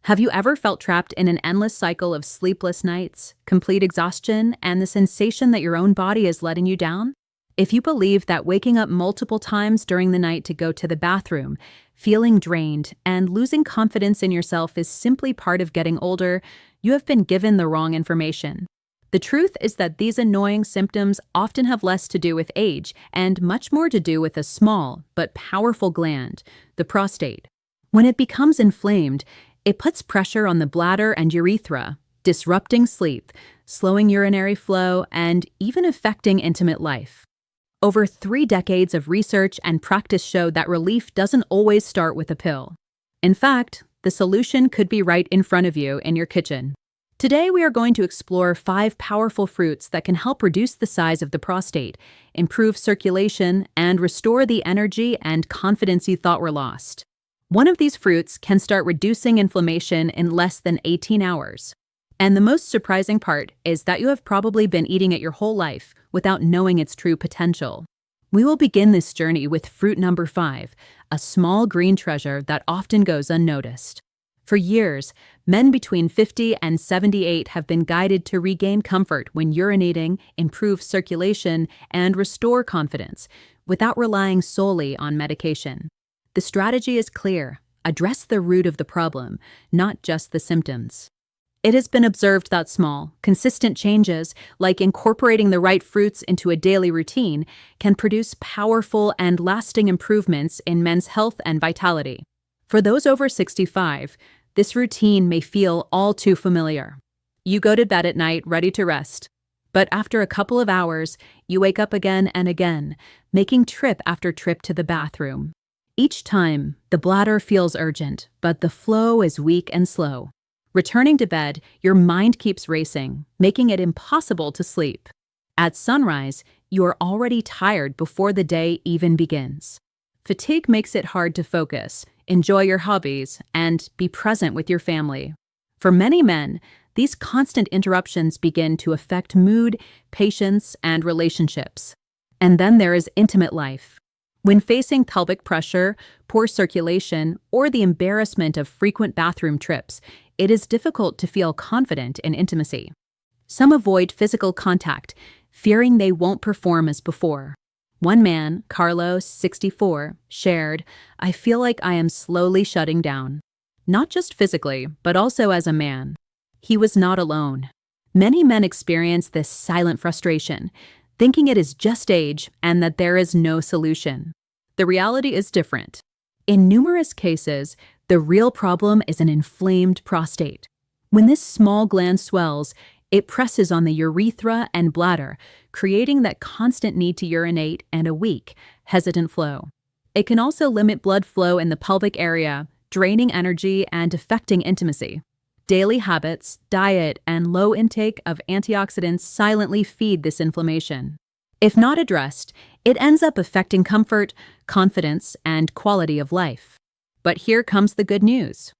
Have you ever felt trapped in an endless cycle of sleepless nights, complete exhaustion, and the sensation that your own body is letting you down? If you believe that waking up multiple times during the night to go to the bathroom, feeling drained, and losing confidence in yourself is simply part of getting older, you have been given the wrong information. The truth is that these annoying symptoms often have less to do with age and much more to do with a small but powerful gland, the prostate. When it becomes inflamed, it puts pressure on the bladder and urethra, disrupting sleep, slowing urinary flow, and even affecting intimate life. Over 3 decades of research and practice show that relief doesn't always start with a pill. In fact, the solution could be right in front of you in your kitchen. Today, we are going to explore 5 powerful fruits that can help reduce the size of the prostate, improve circulation, and restore the energy and confidence you thought were lost. One of these fruits can start reducing inflammation in less than 18 hours. And the most surprising part is that you have probably been eating it your whole life without knowing its true potential. We will begin this journey with fruit number 5, a small green treasure that often goes unnoticed. For years, men between 50 and 78 have been guided to regain comfort when urinating, improve circulation, and restore confidence, without relying solely on medication. The strategy is clear: address the root of the problem, not just the symptoms. It has been observed that small, consistent changes, like incorporating the right fruits into a daily routine, can produce powerful and lasting improvements in men's health and vitality. For those over 65, this routine may feel all too familiar. You go to bed at night ready to rest, but after a couple of hours, you wake up again and again, making trip after trip to the bathroom. Each time, the bladder feels urgent, but the flow is weak and slow. Returning to bed, your mind keeps racing, making it impossible to sleep. At sunrise, you are already tired before the day even begins. Fatigue makes it hard to focus, enjoy your hobbies, and be present with your family. For many men, these constant interruptions begin to affect mood, patience, and relationships. And then there is intimate life. When facing pelvic pressure, poor circulation, or the embarrassment of frequent bathroom trips, it is difficult to feel confident in intimacy. Some avoid physical contact, fearing they won't perform as before. One man, Carlos, 64, shared, "I feel like I am slowly shutting down. Not just physically, but also as a man." He was not alone. Many men experience this silent frustration, thinking it is just age and that there is no solution. The reality is different. In numerous cases, the real problem is an inflamed prostate. When this small gland swells, it presses on the urethra and bladder, creating that constant need to urinate and a weak, hesitant flow. It can also limit blood flow in the pelvic area, draining energy and affecting intimacy. Daily habits, diet, and low intake of antioxidants silently feed this inflammation. If not addressed, it ends up affecting comfort, confidence, and quality of life. But here comes the good news.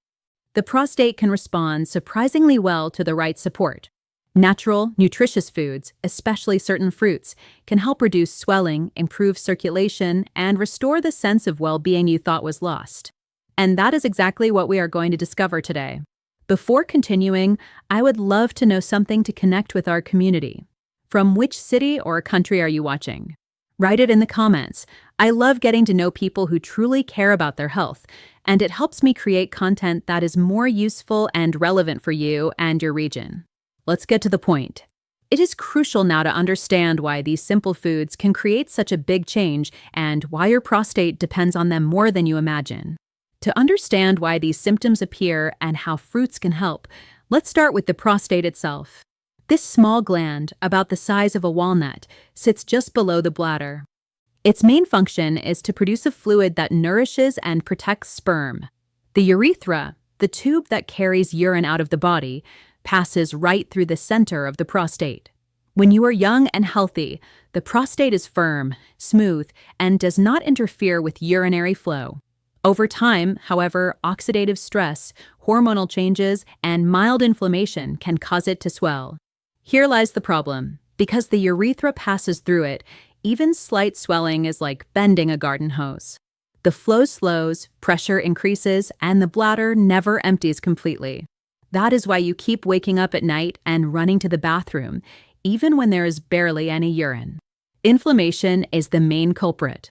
The prostate can respond surprisingly well to the right support. Natural, nutritious foods, especially certain fruits, can help reduce swelling, improve circulation, and restore the sense of well-being you thought was lost. And that is exactly what we are going to discover today. Before continuing, I would love to know something to connect with our community. From which city or country are you watching? Write it in the comments. I love getting to know people who truly care about their health, and it helps me create content that is more useful and relevant for you and your region. Let's get to the point. It is crucial now to understand why these simple foods can create such a big change and why your prostate depends on them more than you imagine. To understand why these symptoms appear and how fruits can help, let's start with the prostate itself. This small gland, about the size of a walnut, sits just below the bladder. Its main function is to produce a fluid that nourishes and protects sperm. The urethra, the tube that carries urine out of the body, passes right through the center of the prostate. When you are young and healthy, the prostate is firm, smooth, and does not interfere with urinary flow. Over time, however, oxidative stress, hormonal changes, and mild inflammation can cause it to swell. Here lies the problem. Because the urethra passes through it, even slight swelling is like bending a garden hose. The flow slows, pressure increases, and the bladder never empties completely. That is why you keep waking up at night and running to the bathroom, even when there is barely any urine. Inflammation is the main culprit.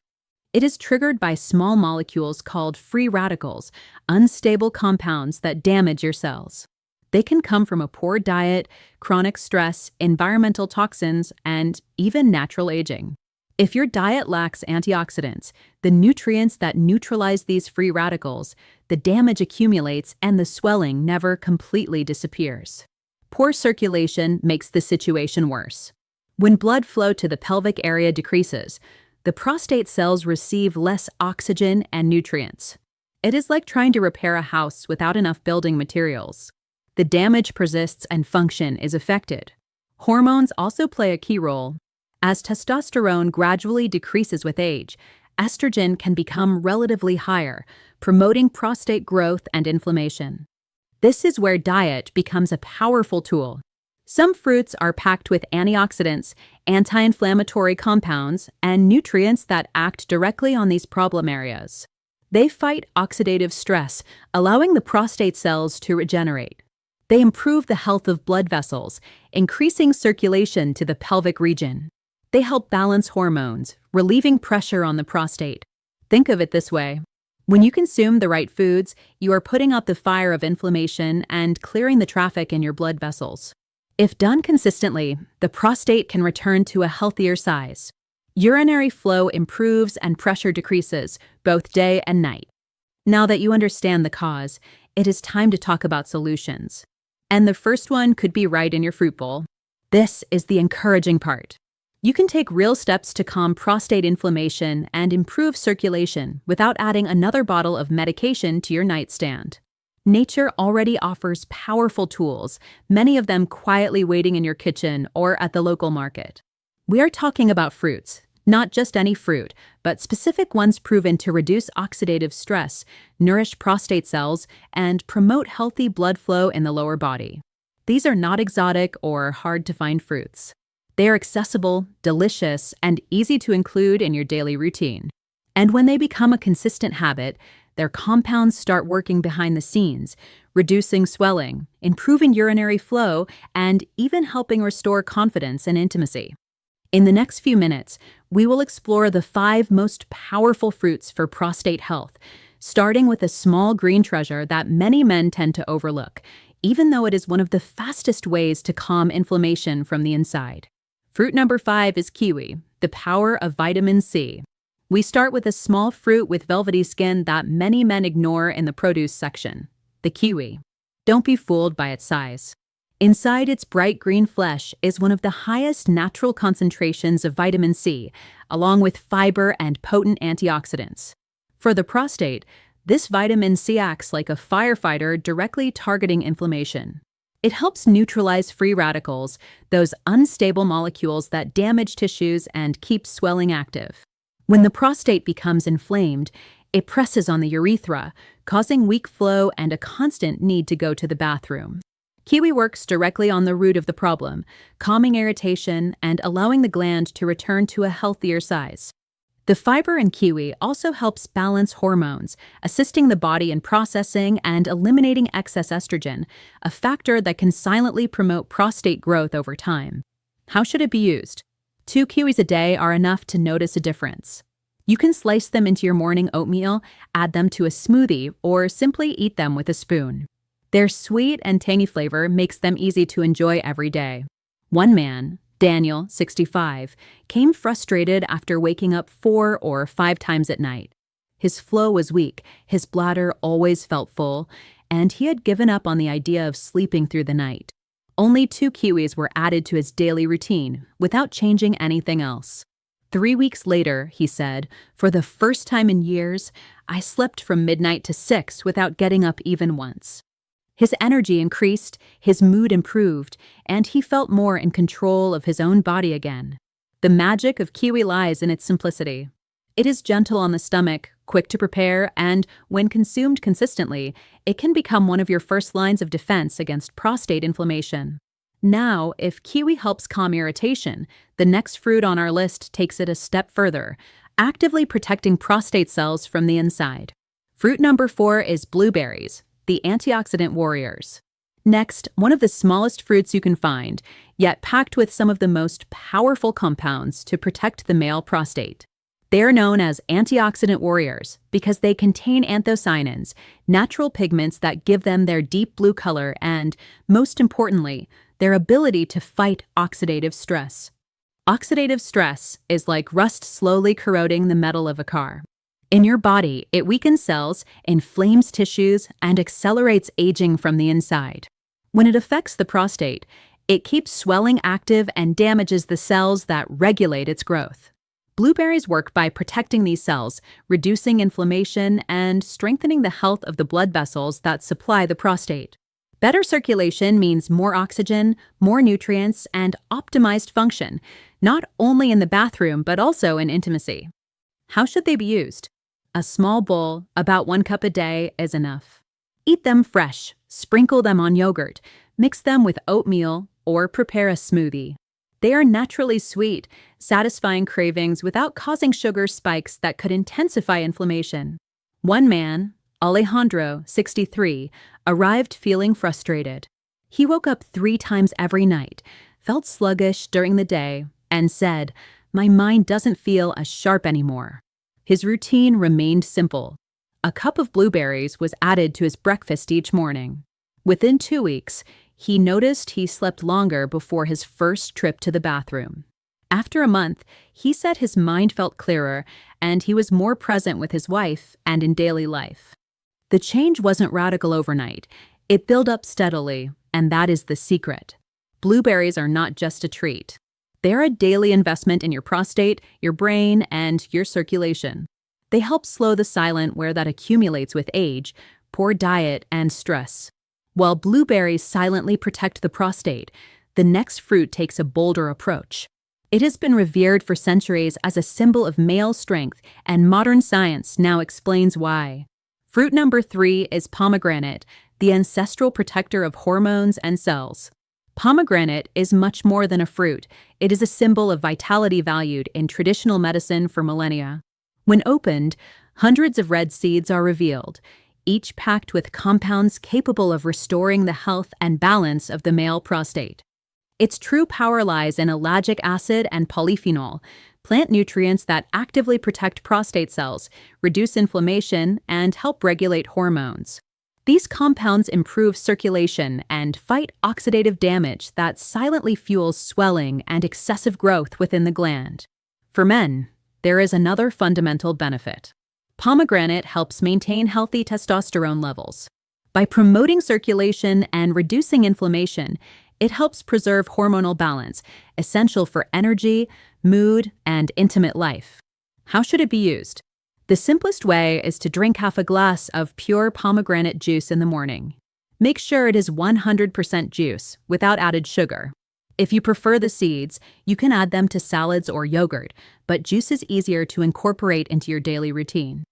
It is triggered by small molecules called free radicals, unstable compounds that damage your cells. They can come from a poor diet, chronic stress, environmental toxins, and even natural aging. If your diet lacks antioxidants, the nutrients that neutralize these free radicals, the damage accumulates and the swelling never completely disappears. Poor circulation makes the situation worse. When blood flow to the pelvic area decreases, the prostate cells receive less oxygen and nutrients. It is like trying to repair a house without enough building materials. The damage persists and function is affected. Hormones also play a key role. As testosterone gradually decreases with age, estrogen can become relatively higher, promoting prostate growth and inflammation. This is where diet becomes a powerful tool. Some fruits are packed with antioxidants, anti-inflammatory compounds, and nutrients that act directly on these problem areas. They fight oxidative stress, allowing the prostate cells to regenerate. They improve the health of blood vessels, increasing circulation to the pelvic region. They help balance hormones, relieving pressure on the prostate. Think of it this way. When you consume the right foods, you are putting out the fire of inflammation and clearing the traffic in your blood vessels. If done consistently, the prostate can return to a healthier size. Urinary flow improves and pressure decreases, both day and night. Now that you understand the cause, it is time to talk about solutions. And the first one could be right in your fruit bowl. This is the encouraging part. You can take real steps to calm prostate inflammation and improve circulation without adding another bottle of medication to your nightstand. Nature already offers powerful tools, many of them quietly waiting in your kitchen or at the local market. We are talking about fruits, not just any fruit, but specific ones proven to reduce oxidative stress, nourish prostate cells, and promote healthy blood flow in the lower body. These are not exotic or hard-to-find fruits. They are accessible, delicious, and easy to include in your daily routine. And when they become a consistent habit, their compounds start working behind the scenes, reducing swelling, improving urinary flow, and even helping restore confidence and intimacy. In the next few minutes, we will explore the 5 most powerful fruits for prostate health, starting with a small green treasure that many men tend to overlook, even though it is one of the fastest ways to calm inflammation from the inside. Fruit number 5 is kiwi, the power of vitamin C. We start with a small fruit with velvety skin that many men ignore in the produce section, the kiwi. Don't be fooled by its size. Inside its bright green flesh is one of the highest natural concentrations of vitamin C, along with fiber and potent antioxidants. For the prostate, this vitamin C acts like a firefighter directly targeting inflammation. It helps neutralize free radicals, those unstable molecules that damage tissues and keep swelling active. When the prostate becomes inflamed, it presses on the urethra, causing weak flow and a constant need to go to the bathroom. Kiwi works directly on the root of the problem, calming irritation and allowing the gland to return to a healthier size. The fiber in kiwi also helps balance hormones, assisting the body in processing and eliminating excess estrogen, a factor that can silently promote prostate growth over time. How should it be used? 2 kiwis a day are enough to notice a difference. You can slice them into your morning oatmeal, add them to a smoothie, or simply eat them with a spoon. Their sweet and tangy flavor makes them easy to enjoy every day. One man, Daniel, 65, came frustrated after waking up 4 or 5 times at night. His flow was weak, his bladder always felt full, and he had given up on the idea of sleeping through the night. Only 2 kiwis were added to his daily routine, without changing anything else. 3 weeks later, he said, for the first time in years, I slept from midnight to 6 without getting up even once. His energy increased, his mood improved, and he felt more in control of his own body again. The magic of kiwi lies in its simplicity. It is gentle on the stomach, quick to prepare, and when consumed consistently, it can become one of your first lines of defense against prostate inflammation. Now, if kiwi helps calm irritation, the next fruit on our list takes it a step further, actively protecting prostate cells from the inside. Fruit number 4 is blueberries, the antioxidant warriors. Next, one of the smallest fruits you can find, yet packed with some of the most powerful compounds to protect the male prostate. They are known as antioxidant warriors because they contain anthocyanins, natural pigments that give them their deep blue color and, most importantly, their ability to fight oxidative stress. Oxidative stress is like rust slowly corroding the metal of a car. In your body, it weakens cells, inflames tissues, and accelerates aging from the inside. When it affects the prostate, it keeps swelling active and damages the cells that regulate its growth. Blueberries work by protecting these cells, reducing inflammation, and strengthening the health of the blood vessels that supply the prostate. Better circulation means more oxygen, more nutrients, and optimized function, not only in the bathroom but also in intimacy. How should they be used? A small bowl, about 1 cup a day, is enough. Eat them fresh, sprinkle them on yogurt, mix them with oatmeal, or prepare a smoothie. They are naturally sweet, satisfying cravings without causing sugar spikes that could intensify inflammation. One man, Alejandro, 63, arrived feeling frustrated. He woke up 3 times every night, felt sluggish during the day, and said, "My mind doesn't feel as sharp anymore." His routine remained simple. A cup of blueberries was added to his breakfast each morning. Within 2 weeks, he noticed he slept longer before his first trip to the bathroom. After a month, he said his mind felt clearer and he was more present with his wife and in daily life. The change wasn't radical overnight. It built up steadily, and that is the secret. Blueberries are not just a treat. They're a daily investment in your prostate, your brain, and your circulation. They help slow the silent wear that accumulates with age, poor diet, and stress. While blueberries silently protect the prostate, the next fruit takes a bolder approach. It has been revered for centuries as a symbol of male strength, and modern science now explains why. Fruit number 3 is pomegranate, the ancestral protector of hormones and cells. Pomegranate is much more than a fruit. It is a symbol of vitality valued in traditional medicine for millennia. When opened, hundreds of red seeds are revealed, each packed with compounds capable of restoring the health and balance of the male prostate. Its true power lies in ellagic acid and polyphenol, plant nutrients that actively protect prostate cells, reduce inflammation, and help regulate hormones. These compounds improve circulation and fight oxidative damage that silently fuels swelling and excessive growth within the gland. For men, there is another fundamental benefit. Pomegranate helps maintain healthy testosterone levels. By promoting circulation and reducing inflammation, it helps preserve hormonal balance, essential for energy, mood, and intimate life. How should it be used? The simplest way is to drink half a glass of pure pomegranate juice in the morning. Make sure it is 100% juice, without added sugar. If you prefer the seeds, you can add them to salads or yogurt, but juice is easier to incorporate into your daily routine.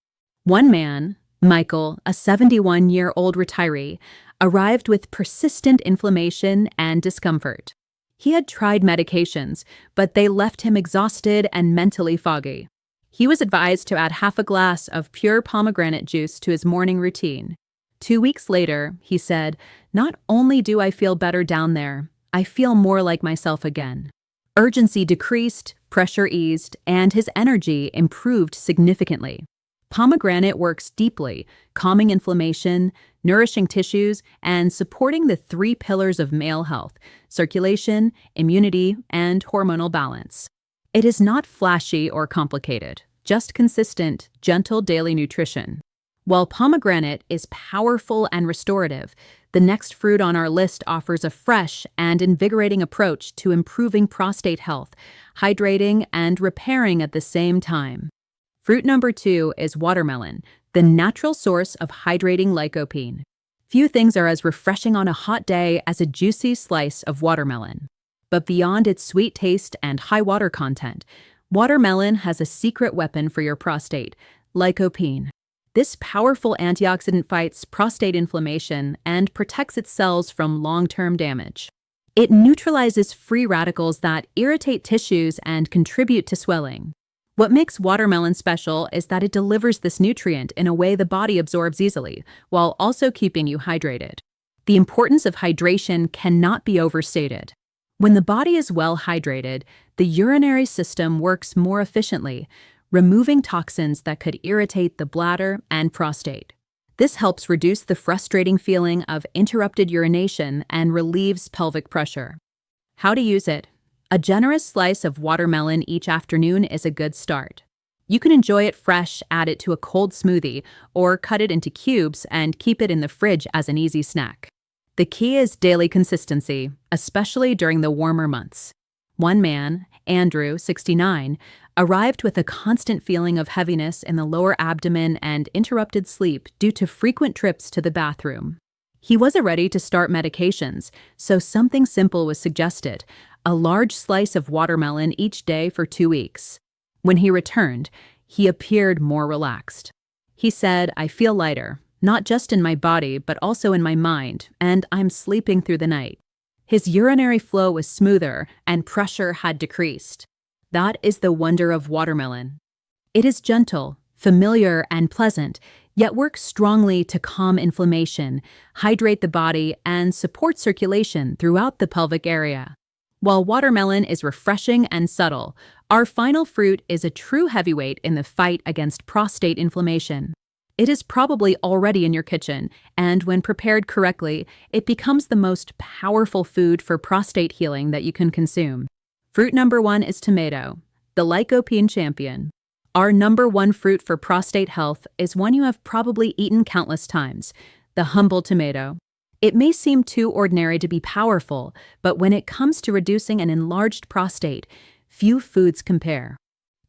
One man, Michael, a 71-year-old retiree, arrived with persistent inflammation and discomfort. He had tried medications, but they left him exhausted and mentally foggy. He was advised to add half a glass of pure pomegranate juice to his morning routine. 2 weeks later, he said, "Not only do I feel better down there, I feel more like myself again." Urgency decreased, pressure eased, and his energy improved significantly. Pomegranate works deeply, calming inflammation, nourishing tissues, and supporting the 3 pillars of male health: circulation, immunity, and hormonal balance. It is not flashy or complicated, just consistent, gentle daily nutrition. While pomegranate is powerful and restorative, the next fruit on our list offers a fresh and invigorating approach to improving prostate health, hydrating and repairing at the same time. Fruit number 2 is watermelon, the natural source of hydrating lycopene. Few things are as refreshing on a hot day as a juicy slice of watermelon. But beyond its sweet taste and high water content, watermelon has a secret weapon for your prostate: lycopene. This powerful antioxidant fights prostate inflammation and protects its cells from long-term damage. It neutralizes free radicals that irritate tissues and contribute to swelling. What makes watermelon special is that it delivers this nutrient in a way the body absorbs easily, while also keeping you hydrated. The importance of hydration cannot be overstated. When the body is well hydrated, the urinary system works more efficiently, removing toxins that could irritate the bladder and prostate. This helps reduce the frustrating feeling of interrupted urination and relieves pelvic pressure. How to use it? A generous slice of watermelon each afternoon is a good start. You can enjoy it fresh, add it to a cold smoothie, or cut it into cubes and keep it in the fridge as an easy snack. The key is daily consistency, especially during the warmer months. One man, Andrew, 69, arrived with a constant feeling of heaviness in the lower abdomen and interrupted sleep due to frequent trips to the bathroom. He wasn't ready to start medications, so something simple was suggested: a large slice of watermelon each day for 2 weeks. When he returned, he appeared more relaxed. He said, "I feel lighter, not just in my body, but also in my mind, and I'm sleeping through the night." His urinary flow was smoother and pressure had decreased. That is the wonder of watermelon. It is gentle, familiar, and pleasant, yet works strongly to calm inflammation, hydrate the body, and support circulation throughout the pelvic area. While watermelon is refreshing and subtle, our final fruit is a true heavyweight in the fight against prostate inflammation. It is probably already in your kitchen, and when prepared correctly, it becomes the most powerful food for prostate healing that you can consume. Fruit number 1 is tomato, the lycopene champion. Our number 1 fruit for prostate health is one you have probably eaten countless times: the humble tomato. It may seem too ordinary to be powerful, but when it comes to reducing an enlarged prostate, few foods compare.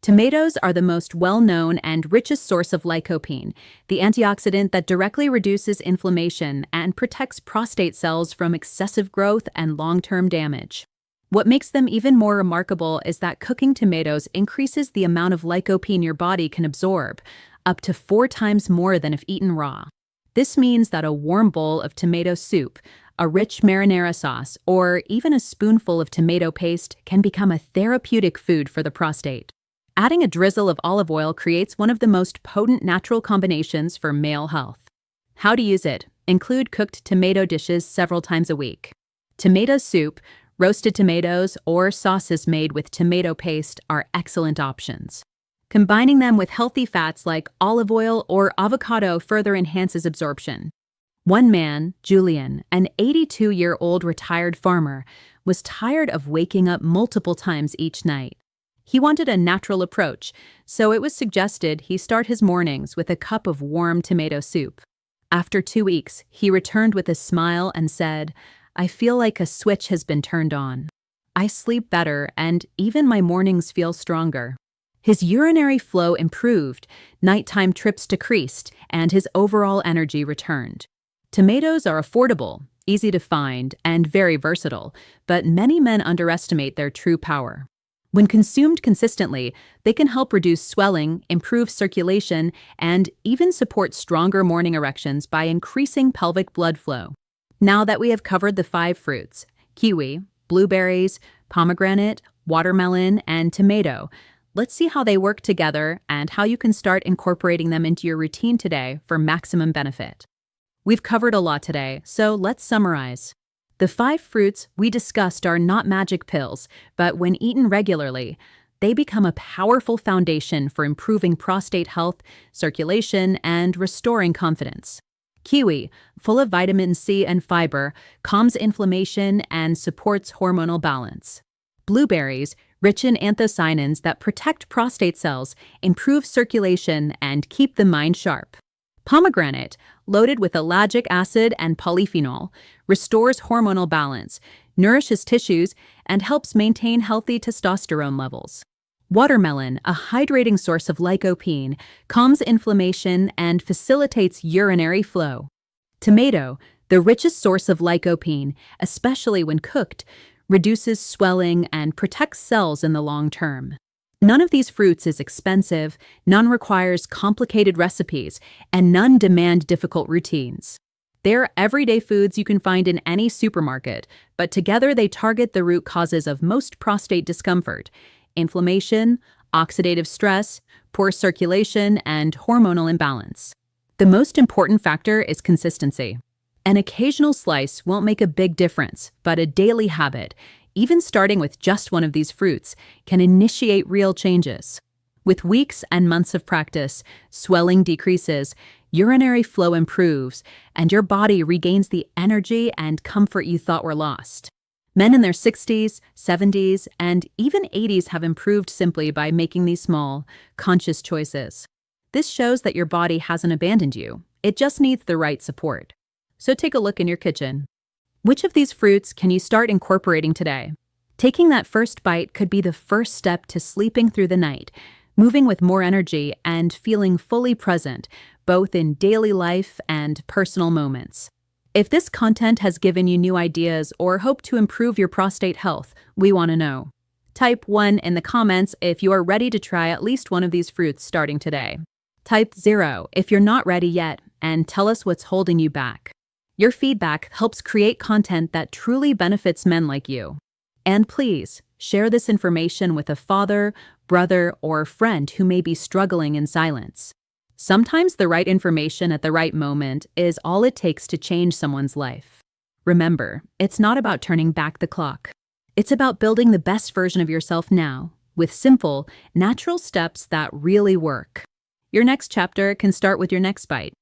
Tomatoes are the most well-known and richest source of lycopene, the antioxidant that directly reduces inflammation and protects prostate cells from excessive growth and long-term damage. What makes them even more remarkable is that cooking tomatoes increases the amount of lycopene your body can absorb, up to 4 times more than if eaten raw. This means that a warm bowl of tomato soup, a rich marinara sauce, or even a spoonful of tomato paste can become a therapeutic food for the prostate. Adding a drizzle of olive oil creates one of the most potent natural combinations for male health. How to use it? Include cooked tomato dishes several times a week. Tomato soup, roasted tomatoes, or sauces made with tomato paste are excellent options. Combining them with healthy fats like olive oil or avocado further enhances absorption. One man, Julian, an 82-year-old retired farmer, was tired of waking up multiple times each night. He wanted a natural approach, so it was suggested he start his mornings with a cup of warm tomato soup. After 2 weeks, he returned with a smile and said, "I feel like a switch has been turned on. I sleep better and even my mornings feel stronger." His urinary flow improved, nighttime trips decreased, and his overall energy returned. Tomatoes are affordable, easy to find, and very versatile, but many men underestimate their true power. When consumed consistently, they can help reduce swelling, improve circulation, and even support stronger morning erections by increasing pelvic blood flow. Now that we have covered the 5 fruits, kiwi, blueberries, pomegranate, watermelon, and tomato, let's see how they work together and how you can start incorporating them into your routine today for maximum benefit. We've covered a lot today, so let's summarize. The 5 fruits we discussed are not magic pills, but when eaten regularly, they become a powerful foundation for improving prostate health, circulation, and restoring confidence. Kiwi, full of vitamin C and fiber, calms inflammation and supports hormonal balance. Blueberries, rich in anthocyanins that protect prostate cells, improve circulation, and keep the mind sharp. Pomegranate, loaded with ellagic acid and polyphenol, restores hormonal balance, nourishes tissues, and helps maintain healthy testosterone levels. Watermelon, a hydrating source of lycopene, calms inflammation and facilitates urinary flow. Tomato, the richest source of lycopene, especially when cooked, reduces swelling and protects cells in the long term. None of these fruits is expensive, none requires complicated recipes, and none demand difficult routines. They're everyday foods you can find in any supermarket, but together they target the root causes of most prostate discomfort: inflammation, oxidative stress, poor circulation, and hormonal imbalance. The most important factor is consistency. An occasional slice won't make a big difference, but a daily habit, even starting with just one of these fruits, can initiate real changes. With weeks and months of practice, swelling decreases, urinary flow improves, and your body regains the energy and comfort you thought were lost. Men in their 60s, 70s, and even 80s have improved simply by making these small, conscious choices. This shows that your body hasn't abandoned you. It just needs the right support. So take a look in your kitchen. Which of these fruits can you start incorporating today? Taking that first bite could be the first step to sleeping through the night, moving with more energy and feeling fully present, both in daily life and personal moments. If this content has given you new ideas or hope to improve your prostate health, we want to know. Type 1 in the comments if you are ready to try at least one of these fruits starting today. Type 0 if you're not ready yet, and tell us what's holding you back. Your feedback helps create content that truly benefits men like you. And please, share this information with a father, brother, or friend who may be struggling in silence. Sometimes the right information at the right moment is all it takes to change someone's life. Remember, it's not about turning back the clock. It's about building the best version of yourself now, with simple, natural steps that really work. Your next chapter can start with your next bite.